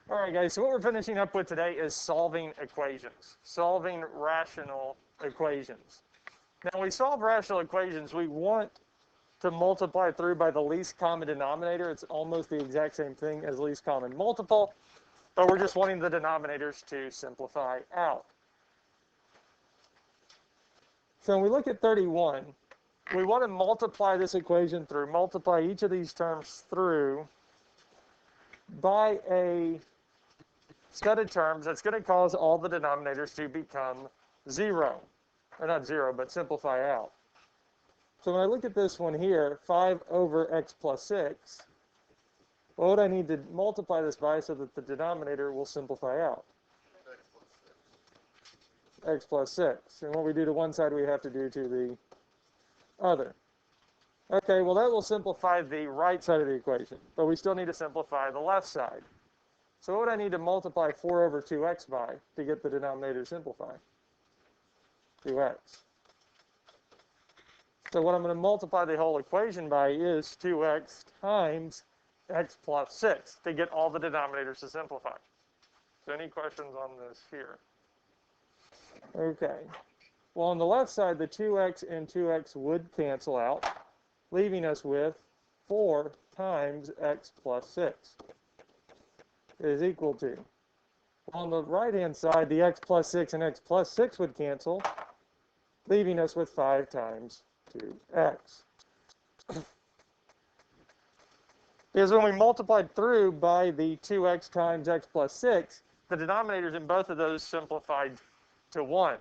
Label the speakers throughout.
Speaker 1: All right, guys, so what we're finishing up with today is solving equations, solving rational equations. Now, when we solve rational equations, we want to multiply through by the least common denominator. It's almost the exact same thing as least common multiple, but we're just wanting the denominators to simplify out. So when we look at 31, we want to multiply this equation through, multiply each of these terms through by a set of terms that's going to cause all the denominators to become 0. Or not 0, but simplify out. So when I look at this one here, 5 over x plus 6, what would I need to multiply this by so that the denominator will simplify out? X plus 6. And what we do to one side, we have to do to the other. Okay, well that will simplify the right side of the equation, but we still need to simplify the left side. So what would I need to multiply 4 over 2x by to get the denominator to simplify? 2x. So what I'm going to multiply the whole equation by is 2x times x plus 6 to get all the denominators to simplify. So any questions on this here? Okay. Well, on the left side, the 2x and 2x would cancel out, leaving us with 4 times x plus 6 is equal to. On the right-hand side, the x plus 6 and x plus 6 would cancel, leaving us with 5 times 2x. Because when we multiplied through by the 2x times x plus 6, the denominators in both of those simplified to 1.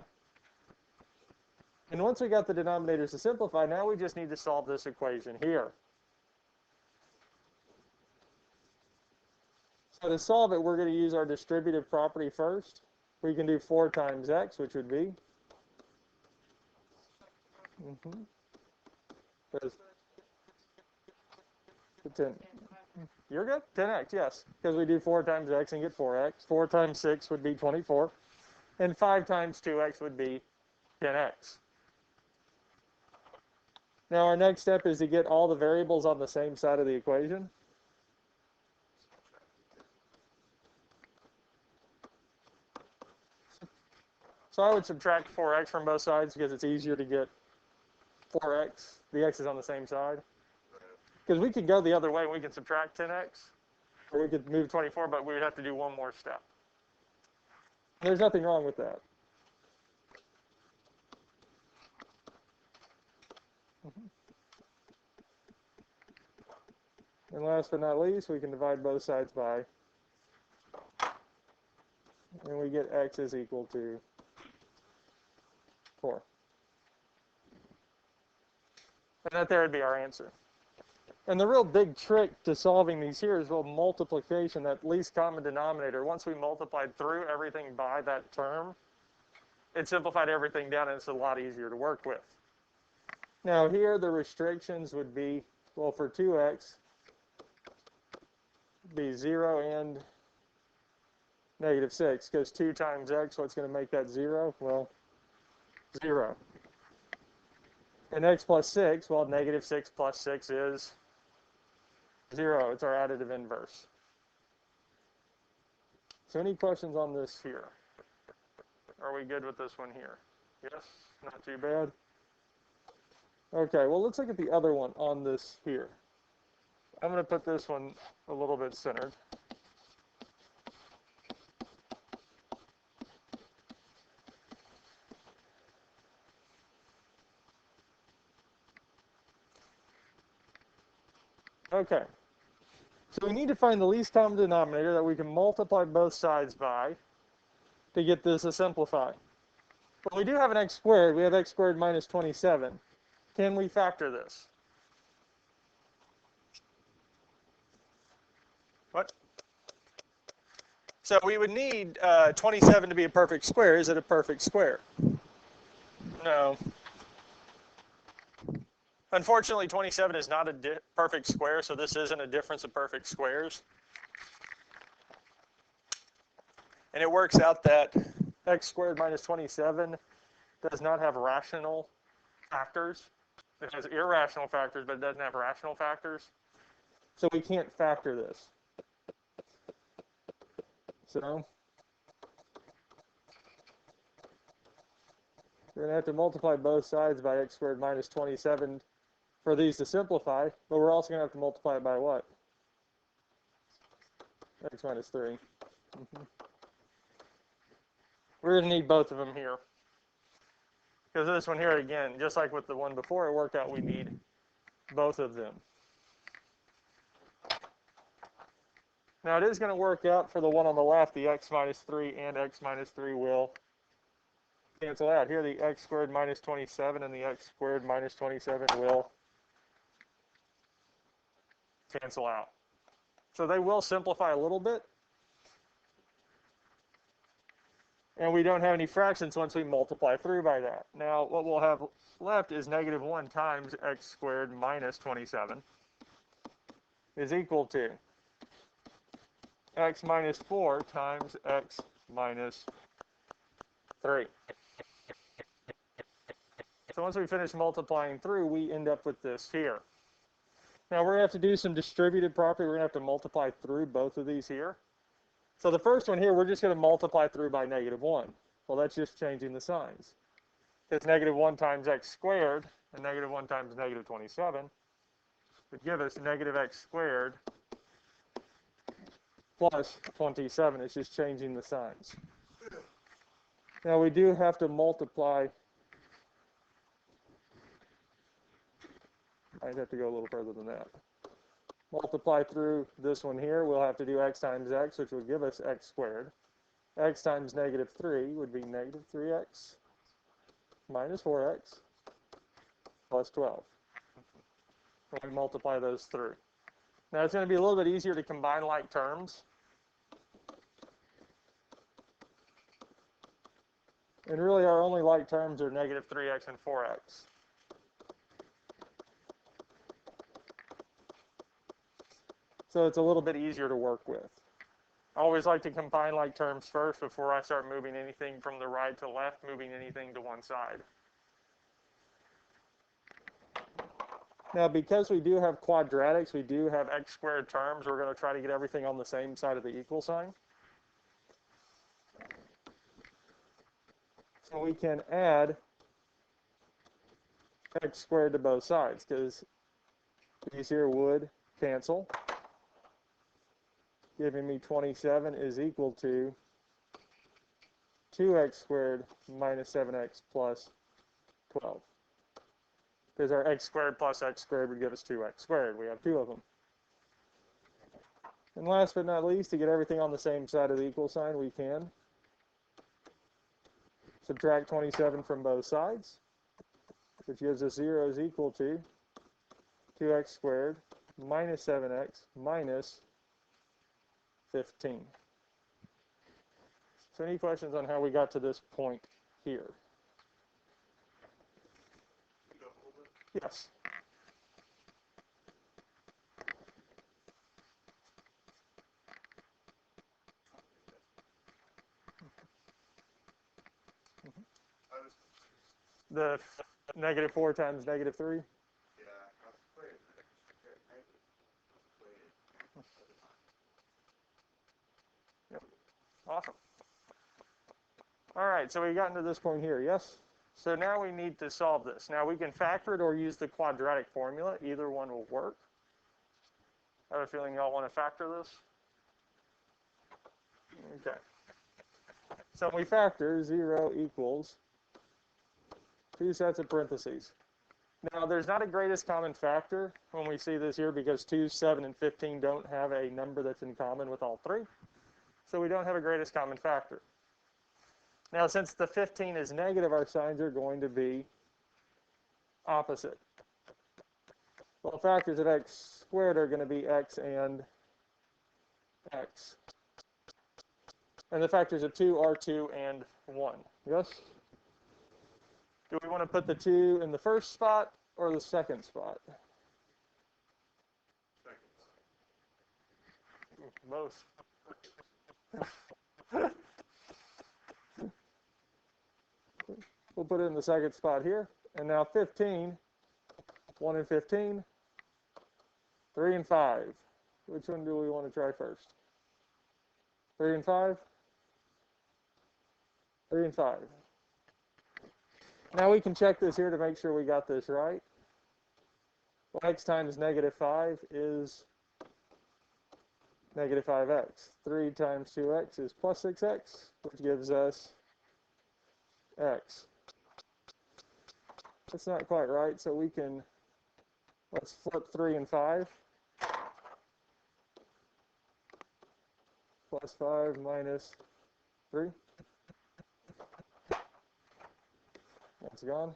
Speaker 1: And once we got the denominators to simplify, now we just need to solve this equation here. So to solve it, we're going to use our distributive property first. We can do 4 times x, which would be 10. You're good? 10x, yes. Because we do 4 times x and get 4x. 4 times 6 would be 24. And 5 times 2x would be 10x. Now our next step is to get all the variables on the same side of the equation. So I would subtract 4x from both sides because it's easier to get 4x. The x is on the same side. Because we could go the other way and we can subtract 10x. Or we could move 24, but we would have to do one more step. There's nothing wrong with that. And last but not least, we can divide both sides by, and we get x is equal to 4. And that there would be our answer. And the real big trick to solving these here is, well, multiplication, that least common denominator. Once we multiplied through everything by that term, it simplified everything down, and it's a lot easier to work with. Now here, the restrictions would be, well, for 2x, be 0 and negative 6, because 2 times x, what's going to make that 0? Well, 0. And x plus 6, well, negative 6 plus 6 is 0. It's our additive inverse. So any questions on this here? Are we good with this one here? Yes? Not too bad? Okay, well, let's look at the other one on this here. I'm going to put this one a little bit centered. Okay. So we need to find the least common denominator that we can multiply both sides by to get this to simplify. Well, we do have an x squared. We have x squared minus 27. Can we factor this? What? So we would need 27 to be a perfect square. Is it a perfect square? No. Unfortunately, 27 is not a perfect square, so this isn't a difference of perfect squares. And it works out that x squared minus 27 does not have rational factors. It has irrational factors, but it doesn't have rational factors. So we can't factor this. So we're going to have to multiply both sides by x squared minus 27 for these to simplify, but we're also going to have to multiply it by what? X minus 3. We're going to need both of them here. Because this one here, again, just like with the one before, it worked out we need both of them. Now, it is going to work out for the one on the left, the x minus 3 and x minus 3 will cancel out. Here, the x squared minus 27 and the x squared minus 27 will cancel out. So they will simplify a little bit. And we don't have any fractions once we multiply through by that. Now, what we'll have left is negative 1 times x squared minus 27 is equal to x minus 4 times x minus 3. So once we finish multiplying through, we end up with this here. Now, we're going to have to do some distributive property. We're going to have to multiply through both of these here. So the first one here, we're just going to multiply through by negative 1. Well, that's just changing the signs. It's negative 1 times x squared, and negative 1 times negative 27 would give us negative x squared plus 27. It's just changing the signs. Now, we do have to multiply. I'd have to go a little further than that. Multiply through this one here, we'll have to do x times x, which would give us x squared. X times negative 3 would be negative 3x minus 4x plus 12. When we multiply those through. Now, it's going to be a little bit easier to combine like terms. And really, our only like terms are negative 3x and 4x. So it's a little bit easier to work with. I always like to combine like terms first before I start moving anything from the right to left, moving anything to one side. Now, because we do have quadratics, we do have x squared terms, we're going to try to get everything on the same side of the equal sign. So we can add x squared to both sides, because these here would cancel, giving me 27 is equal to 2x squared minus 7x plus 12. Because our x squared plus x squared would give us 2x squared. We have two of them. And last but not least, to get everything on the same side of the equal sign, we can subtract 27 from both sides, which gives us 0 is equal to 2x squared minus 7x minus 15. So any questions on how we got to this point here? Yes. The negative 4 times negative 3? Yep. Awesome. All right, so we got into this point here, yes? So now we need to solve this. Now we can factor it or use the quadratic formula. Either one will work. I have a feeling y'all want to factor this. Okay. So we factor 0 equals 2 sets of parentheses. Now there's not a greatest common factor when we see this here because 2, 7, and 15 don't have a number that's in common with all three. So we don't have a greatest common factor. Now, since the 15 is negative, our signs are going to be opposite. Well, factors of x squared are going to be x and x. And the factors of 2 are 2 and 1. Yes? Do we want to put the 2 in the first spot or the second spot? Both. We'll put it in the second spot here. And now 15, 1 and 15, 3 and 5. Which one do we want to try first? 3 and 5? 3 and 5. Now we can check this here to make sure we got this right. Well, x times -5 is -5x. 3 times 2x is plus 6x, which gives us x. That's not quite right, so we can, let's flip 3 and 5. Plus 5 minus 3. That's gone.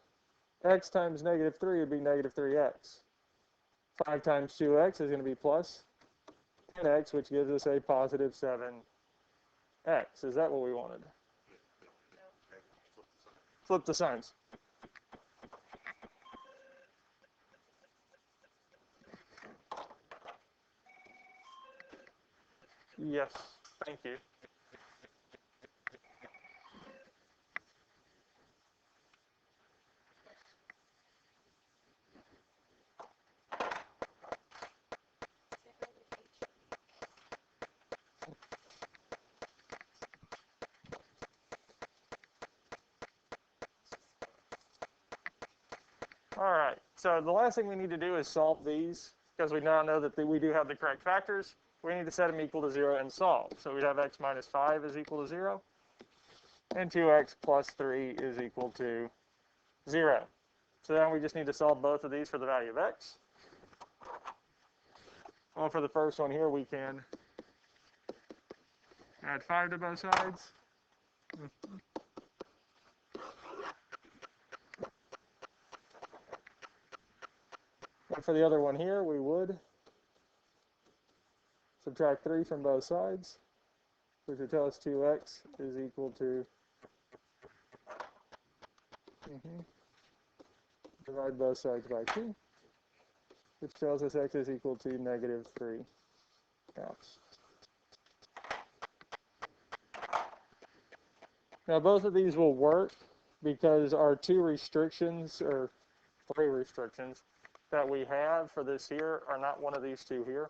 Speaker 1: X times -3 would be -3x. 5 times 2x is going to be plus 10x, which gives us a positive 7x. Is that what we wanted? Flip the signs. Yes, thank you. All right, so the last thing we need to do is solve these, because we now know that we do have the correct factors. We need to set them equal to 0 and solve. So we'd have x minus 5 is equal to 0, and 2x plus 3 is equal to 0. So then we just need to solve both of these for the value of x. Well, for the first one here, we can add 5 to both sides. And for the other one here, we would subtract 3 from both sides, which would tell us 2x is equal to divide both sides by 2, which tells us x is equal to -3x. Now both of these will work because our 2 restrictions, or 3 restrictions, that we have for this here are not one of these 2 here.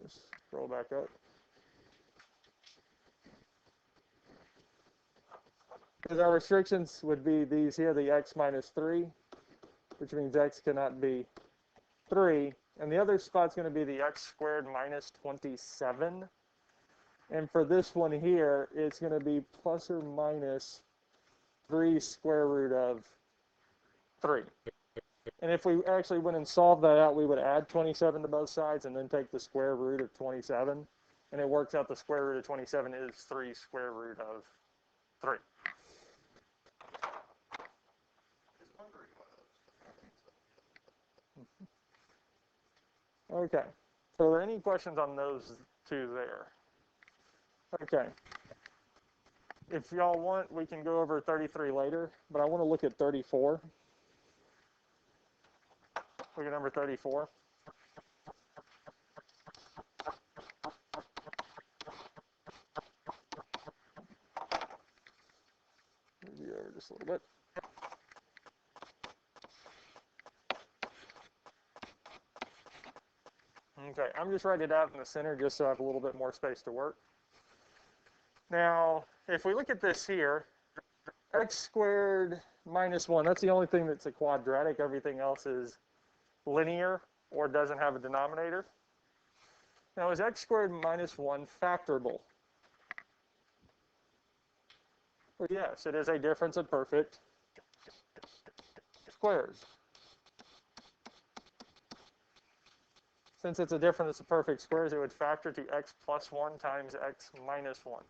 Speaker 1: Just scroll back up. Because our restrictions would be these here, the x minus 3, which means x cannot be 3. And the other spot's going to be the x squared minus 27. And for this one here, it's going to be plus or minus 3 square root of 3. And if we actually went and solved that out, we would add 27 to both sides and then take the square root of 27. And it works out the square root of 27 is 3 square root of 3. Okay. So are there any questions on those 2 there? Okay. If y'all want, we can go over 33 later, but I want to look at 34. Look at number 34. Maybe over just a little bit. Okay, I'm just writing it out in the center just so I have a little bit more space to work. Now, if we look at this here, x squared minus 1, that's the only thing that's a quadratic. Everything else is linear or doesn't have a denominator. Now, is x squared minus 1 factorable? Well, yes, it is a difference of perfect squares. Since it's a difference of perfect squares, it would factor to x plus 1 times x minus 1.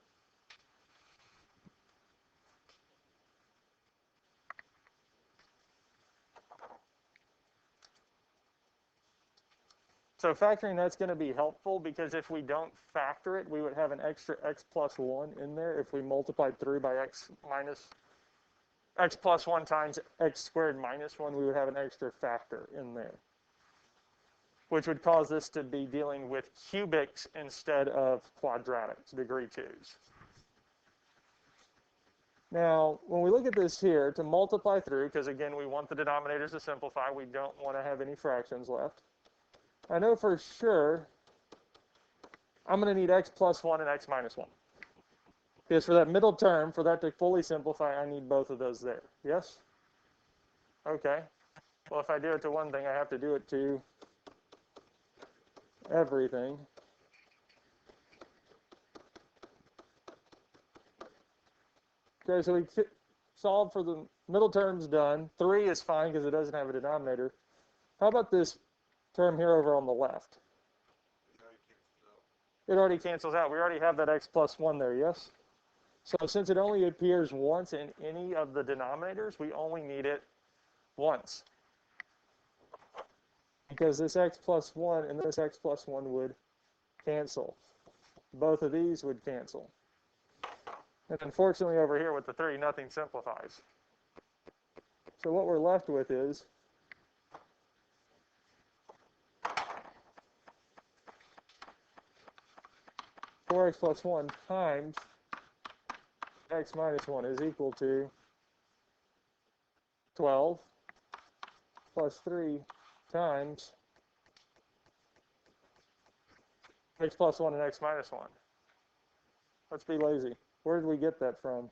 Speaker 1: So factoring, that's going to be helpful because if we don't factor it, we would have an extra x plus 1 in there. If we multiplied through by x plus 1 times x squared minus 1, we would have an extra factor in there, which would cause this to be dealing with cubics instead of quadratics, degree 2s. Now, when we look at this here, to multiply through, because again, we want the denominators to simplify, we don't want to have any fractions left. I know for sure I'm going to need x plus 1 and x minus 1. Because for that middle term, for that to fully simplify, I need both of those there. Yes? Okay. Well, if I do it to one thing, I have to do it to everything. Okay, so we solve for the middle term's done. 3 is fine because it doesn't have a denominator. How about this term here over on the left? It already cancels out. We already have that x plus 1 there, yes? So since it only appears once in any of the denominators, we only need it once. Because this x plus 1 and this x plus 1 would cancel. Both of these would cancel. And unfortunately over here with the 3, nothing simplifies. So what we're left with is four x plus 1 times x minus 1 is equal to 12 plus 3 times x plus 1 and x minus 1. Let's be lazy. Where did we get that from?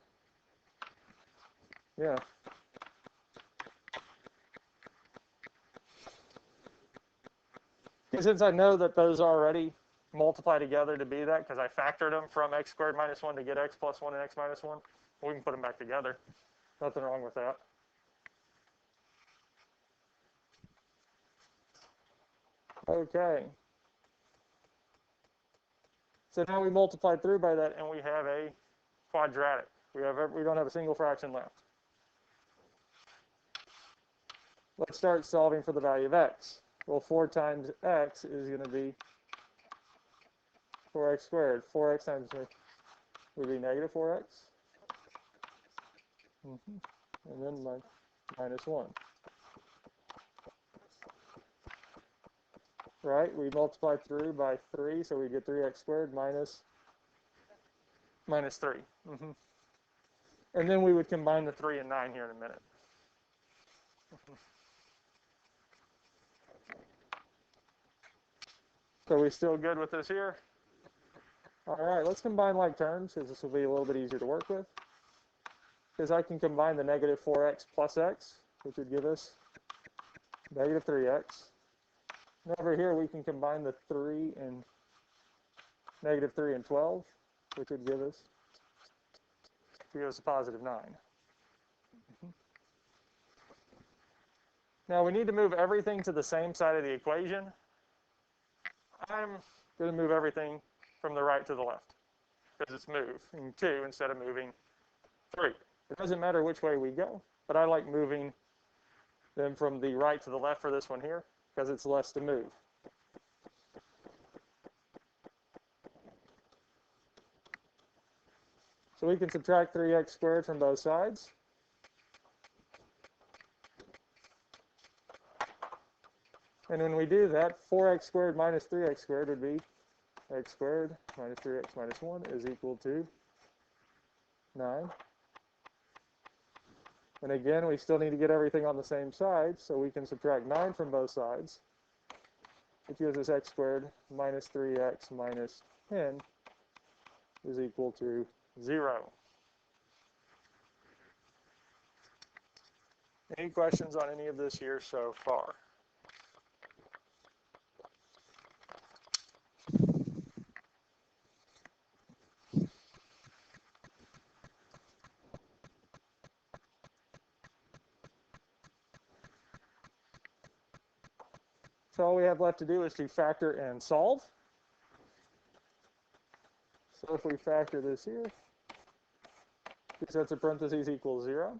Speaker 1: Yeah. Since I know that those already multiply together to be that, because I factored them from x squared minus 1 to get x plus 1 and x minus 1, we can put them back together. Nothing wrong with that. Okay. So now we multiply through by that, and we have a quadratic. We don't have a single fraction left. Let's start solving for the value of x. Well, 4 times x is going to be 4x squared. 4x times would be negative 4x. And then minus 1. Right? We multiply through by 3, so we get 3x squared minus 3. And then we would combine the 3 and 9 here in a minute. So we still good with this here? All right, let's combine like terms, because this will be a little bit easier to work with. Because I can combine the negative 4x plus x, which would give us negative 3x. And over here, we can combine the 3 and negative 3 and 12, which would give us a positive 9. Now, we need to move everything to the same side of the equation. I'm going to move everything from the right to the left, because it's moving 2 instead of moving 3. It doesn't matter which way we go, but I like moving them from the right to the left for this one here, because it's less to move. So we can subtract 3x squared from both sides. And when we do that, 4x squared minus 3x squared would be x squared minus 3x minus 1 is equal to 9. And again, we still need to get everything on the same side, so we can subtract 9 from both sides, which gives us x squared minus 3x minus 10 is equal to 0. Any questions on any of this here so far? So all we have left to do is to factor and solve. So if we factor this here, we set the parentheses equals 0.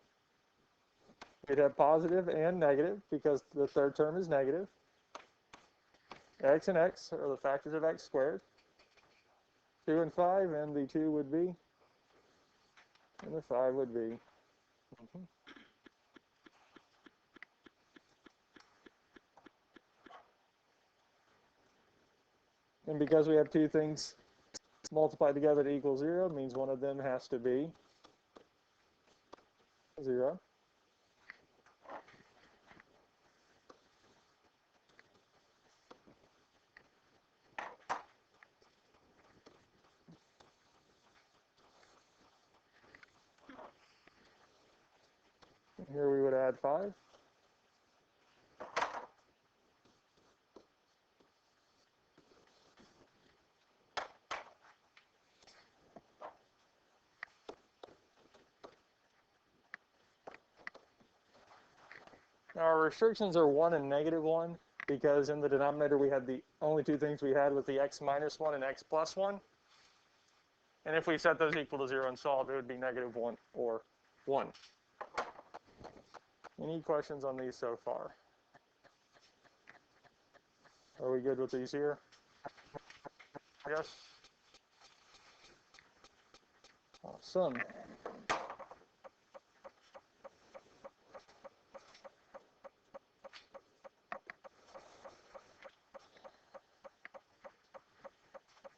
Speaker 1: We'd have positive and negative because the third term is negative. X and x are the factors of x squared. 2 and 5, and the 2 would be, and the 5 would be. And because we have two things multiplied together to equal 0, it means one of them has to be 0. add 5. Now our restrictions are 1 and -1 because in the denominator we had the only two things we had was the x minus 1 and x plus 1. And if we set those equal to 0 and solve, it would be -1 or 1. Any questions on these so far? Are we good with these here? Yes? Awesome.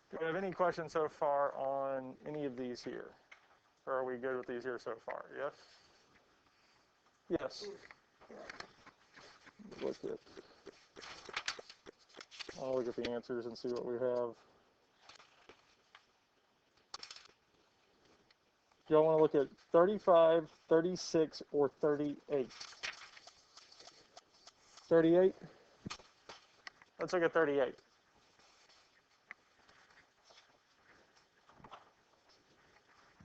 Speaker 1: Do we have any questions so far on any of these here? Or are we good with these here so far? Yes? Yes. I'll look at the answers and see what we have. Do y'all want to look at 35, 36, or 38? 38? Let's look at 38.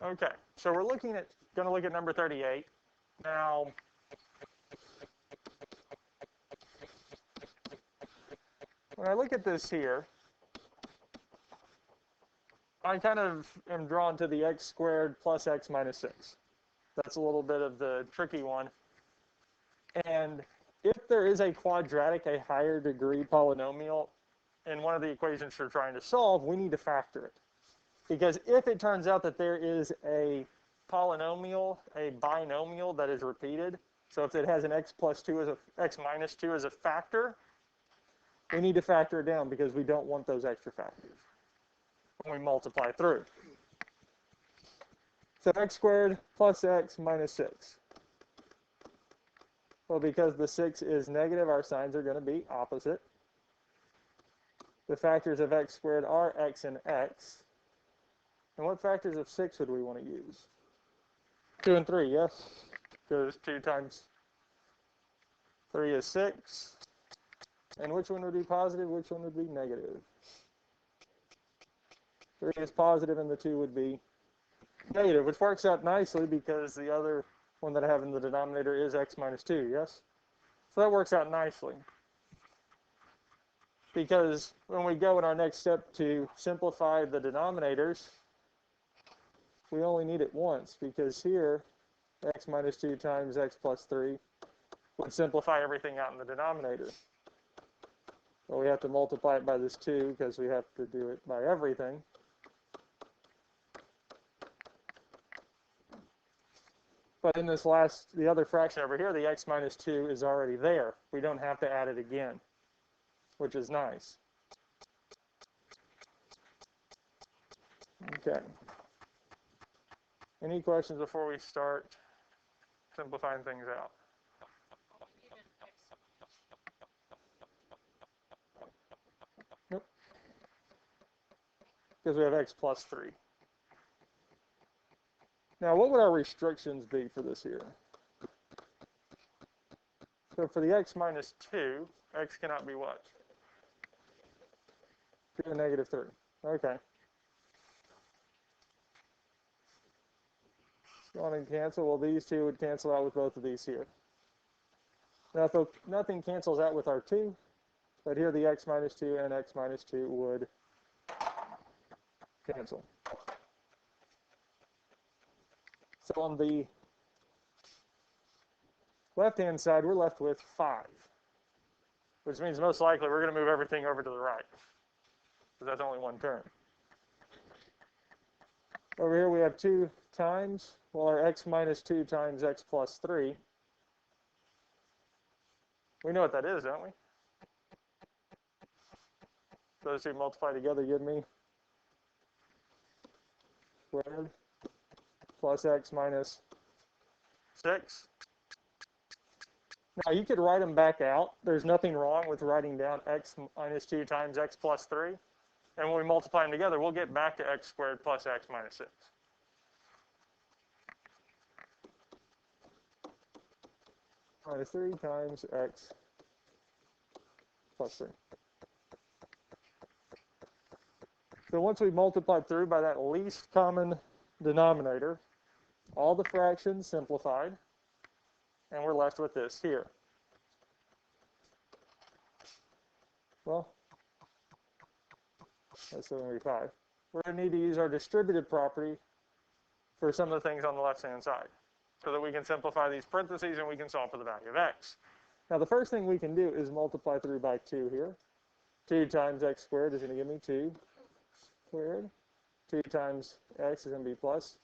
Speaker 1: Okay, so we're going to look at number 38. Now, when I look at this here, I kind of am drawn to the x squared plus x minus 6. That's a little bit of the tricky one. And if there is a quadratic, a higher degree polynomial in one of the equations we're trying to solve, we need to factor it. Because if it turns out that there is a polynomial, a binomial that is repeated, so if it has an x plus 2 as x minus 2 as a factor, we need to factor it down because we don't want those extra factors when we multiply through. So x squared plus x minus 6. Well, because the 6 is negative, our signs are going to be opposite. The factors of x squared are x and x. And what factors of 6 would we want to use? 2 and 3, yes? Because 2 times 3 is 6. And which one would be positive? Which one would be negative? 3 is positive and the 2 would be negative, which works out nicely because the other one that I have in the denominator is x minus 2, yes? So that works out nicely. Because when we go in our next step to simplify the denominators, we only need it once, because here, x minus 2 times x plus 3 would simplify everything out in the denominator. Well, we have to multiply it by this 2 because we have to do it by everything. But in this the other fraction over here, the x minus 2 is already there. We don't have to add it again, which is nice. Okay. Any questions before we start simplifying things out? Nope. Because we have x plus 3. Now, what would our restrictions be for this here? So for the x minus 2, x cannot be what? 2 to the negative 3. Okay. Go on and cancel. Well, these two would cancel out with both of these here. Now, if nothing cancels out with our 2, but here the x minus 2 and x minus 2 would cancel. So on the left-hand side, we're left with 5, which means most likely we're going to move everything over to the right, because that's only one term. Over here we have 2 times, well, our x minus 2 times x plus 3. We know what that is, don't we? Those two multiply together give me squared plus x minus 6. Now, you could write them back out. There's nothing wrong with writing down x minus 2 times x plus 3. And when we multiply them together, we'll get back to x squared plus x minus 6. minus 3 times x plus 3. So once we multiply through by that least common denominator, all the fractions simplified, and we're left with this here. Well, that's 75. We're going to need to use our distributive property for some of the things on the left-hand side so that we can simplify these parentheses and we can solve for the value of x. Now, the first thing we can do is multiply through by 2 here. 2 times x squared is going to give me 2 squared. 2 times x is going to be plus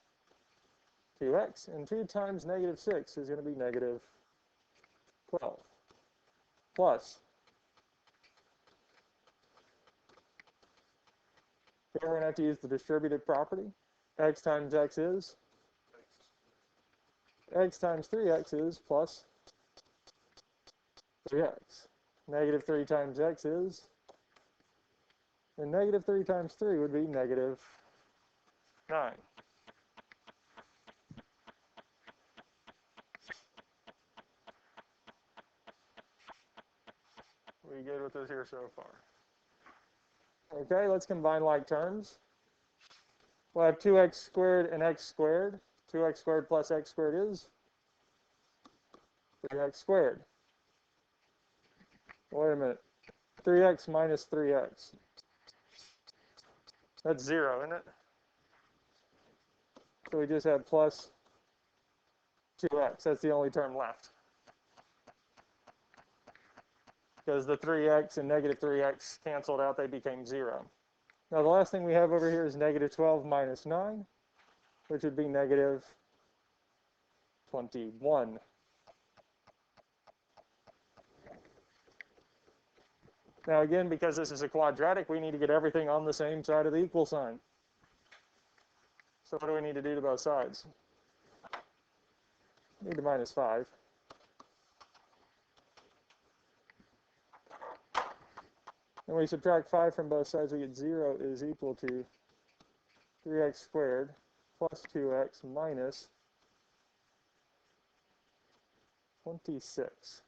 Speaker 1: 2x. And 2 times negative 6 is going to be negative 12. Plus, here we're going to have to use the distributive property. X times x is? X times 3x is plus 3x. Negative 3 times x is? And negative 3 times 3 would be negative 9. We good with this here so far? Okay, let's combine like terms. We'll have 2x squared and x squared. 2x squared plus x squared is 3x squared. Wait a minute. 3x minus 3x. That's 0, isn't it? So we just have plus 2x. That's the only term left. Because the 3x and negative 3x canceled out, they became 0. Now the last thing we have over here is negative 12 minus 9, which would be negative 21. Now again, because this is a quadratic, we need to get everything on the same side of the equal sign. So what do we need to do to both sides? We need to minus 5. And we subtract 5 from both sides, we get 0 is equal to 3x squared plus 2x minus 26.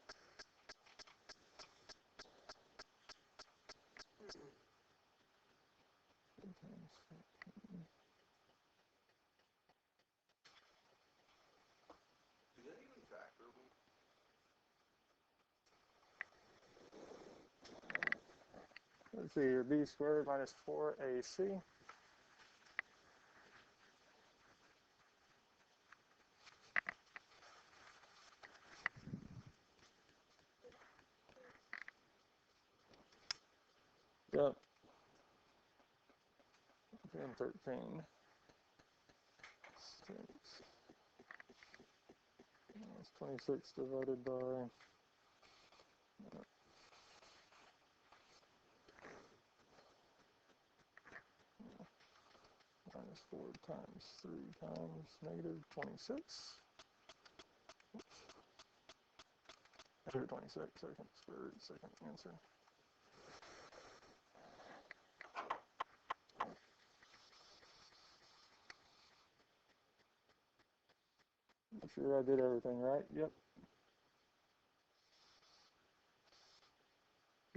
Speaker 1: Let's see here, b squared minus 4ac. Yep. And 13. 6. That's 26 divided by minus 4 times 3 times negative 26. Oops. Negative 26, second square root, second answer. Make sure I did everything right. Yep.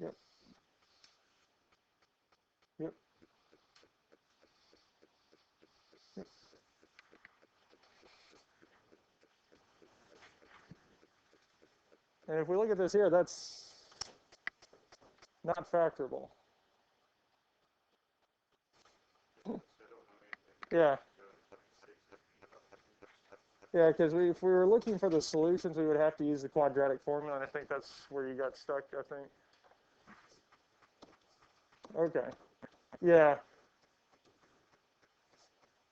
Speaker 1: Yep. Yep. Yep. And if we look at this here, that's not factorable. Yeah. Yeah, because if we were looking for the solutions, we would have to use the quadratic formula, and I think that's where you got stuck, I think. Okay. Yeah.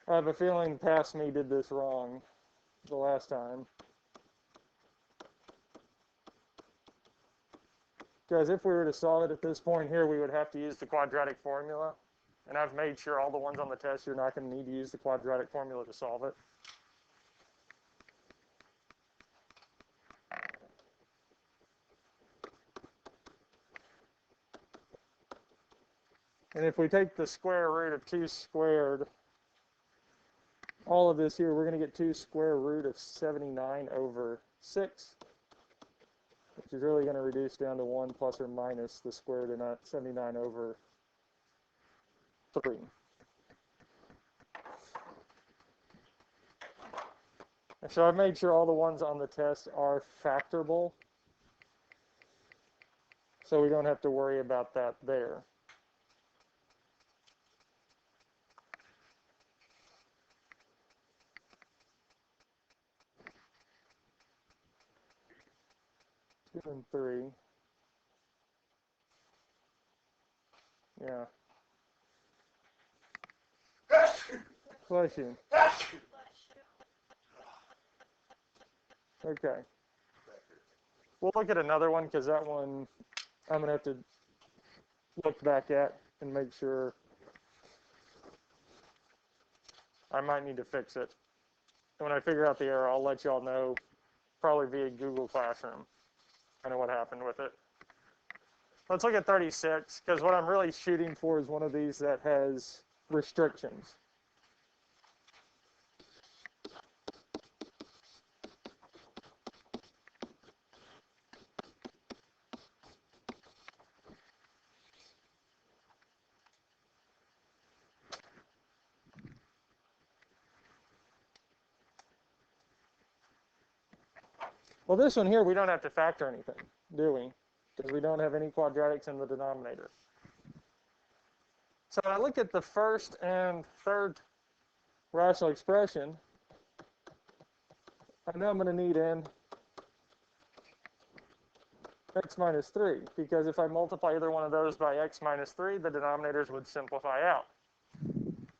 Speaker 1: I have a feeling past me did this wrong the last time. Because if we were to solve it at this point here, we would have to use the quadratic formula. And I've made sure all the ones on the test, you're not going to need to use the quadratic formula to solve it. And if we take the square root of 2 squared, all of this here, we're going to get 2 square root of 79 over 6. which is really going to reduce down to 1 plus or minus the square root of 79 over 3. And so I've made sure all the ones on the test are factorable, so we don't have to worry about that there. Two and 3. Yeah. Bless you. Okay. We'll look at another one because that one I'm going to have to look back at and make sure. I might need to fix it. And when I figure out the error, I'll let y'all know, probably via Google Classroom, kind of what happened with it. Let's look at 36, because what I'm really shooting for is one of these that has restrictions. Well, this one here, we don't have to factor anything, do we? Because we don't have any quadratics in the denominator. So I look at the first and third rational expression. I know I'm going to need n x minus 3, because if I multiply either one of those by x minus 3, the denominators would simplify out.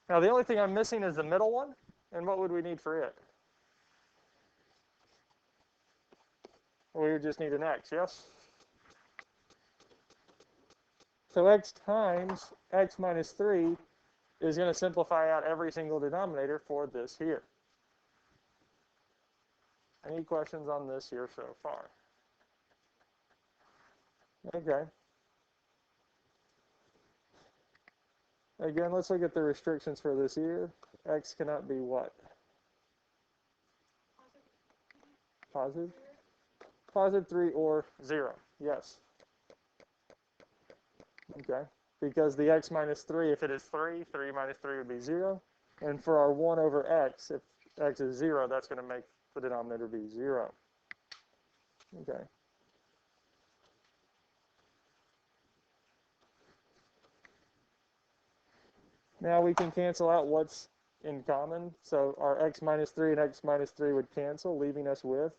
Speaker 1: Now, the only thing I'm missing is the middle one, and what would we need for it? We would just need an x, yes? So x times x minus 3 is going to simplify out every single denominator for this here. Any questions on this here so far? Okay. Again, let's look at the restrictions for this here. X cannot be what? Positive? Positive 3 or 0, yes. Okay, because the x minus 3, if it is 3, 3 minus 3 would be 0. And for our 1 over x, if x is 0, that's going to make the denominator be 0. Okay. Now we can cancel out what's in common. So our x minus 3 and x minus 3 would cancel, leaving us with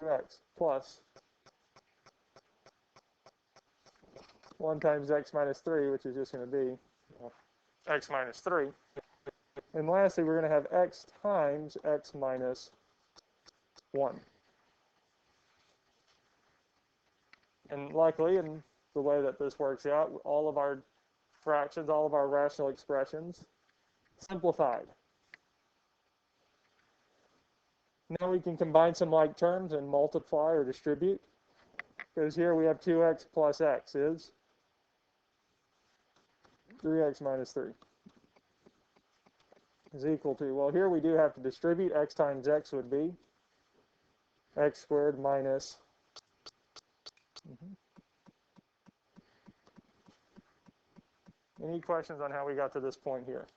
Speaker 1: 2x plus 1 times x minus 3, which is just going to be x minus 3. And lastly, we're going to have x times x minus 1. And luckily, in the way that this works out, all of our fractions, all of our rational expressions, simplified. Now we can combine some like terms and multiply or distribute. Because here we have 2x plus x is 3x minus 3 is equal to, well, here we do have to distribute. X times x would be x squared minus Any questions on how we got to this point here?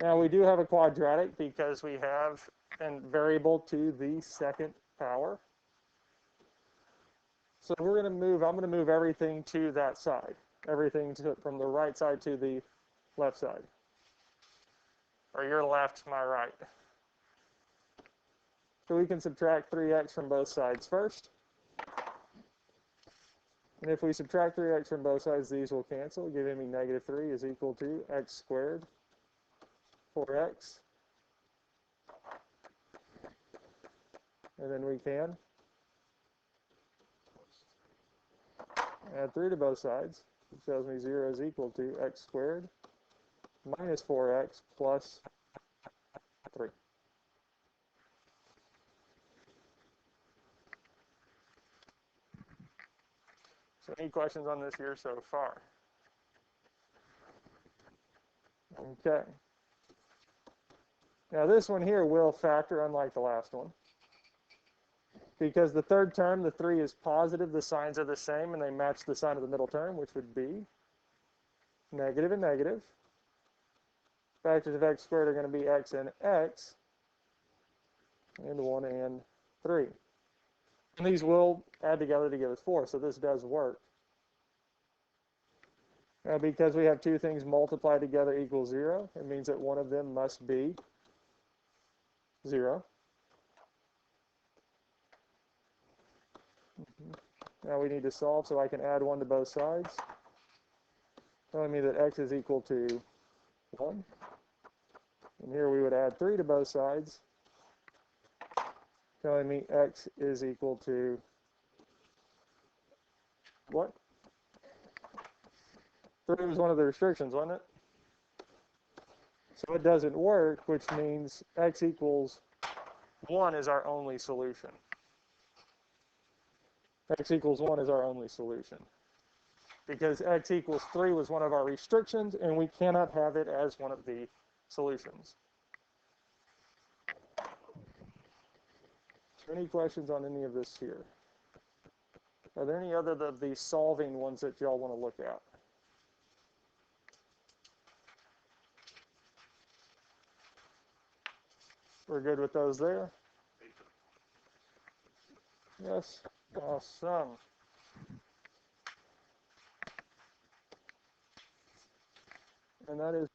Speaker 1: Now we do have a quadratic because we have a variable to the second power. So we're going to move, I'm going to move everything to that side. Everything from the right side to the left side. Or your left, my right. So we can subtract 3x from both sides first. And if we subtract 3x from both sides, these will cancel, giving me negative 3 is equal to x squared 4x. And then we can add 3 to both sides. It shows me 0 is equal to x squared minus 4x plus 3. So any questions on this here so far? Okay. Now this one here will factor unlike the last one. because the third term, the 3 is positive, the signs are the same, and they match the sign of the middle term, which would be negative and negative. Factors of x squared are going to be x and x, and 1 and 3. And these will add together to give us 4, so this does work. Now, because we have two things multiplied together equals 0, it means that one of them must be 0. Now we need to solve, so I can add 1 to both sides, telling me that x is equal to 1. And here we would add 3 to both sides, telling me x is equal to what? 3 was one of the restrictions, wasn't it? So it doesn't work, which means x equals 1 is our only solution. X equals 1 is our only solution. Because x equals 3 was one of our restrictions, and we cannot have it as one of the solutions. Any questions on any of this here? Are there any other of the solving ones that y'all want to look at? We're good with those there? Yes? Awesome. And that is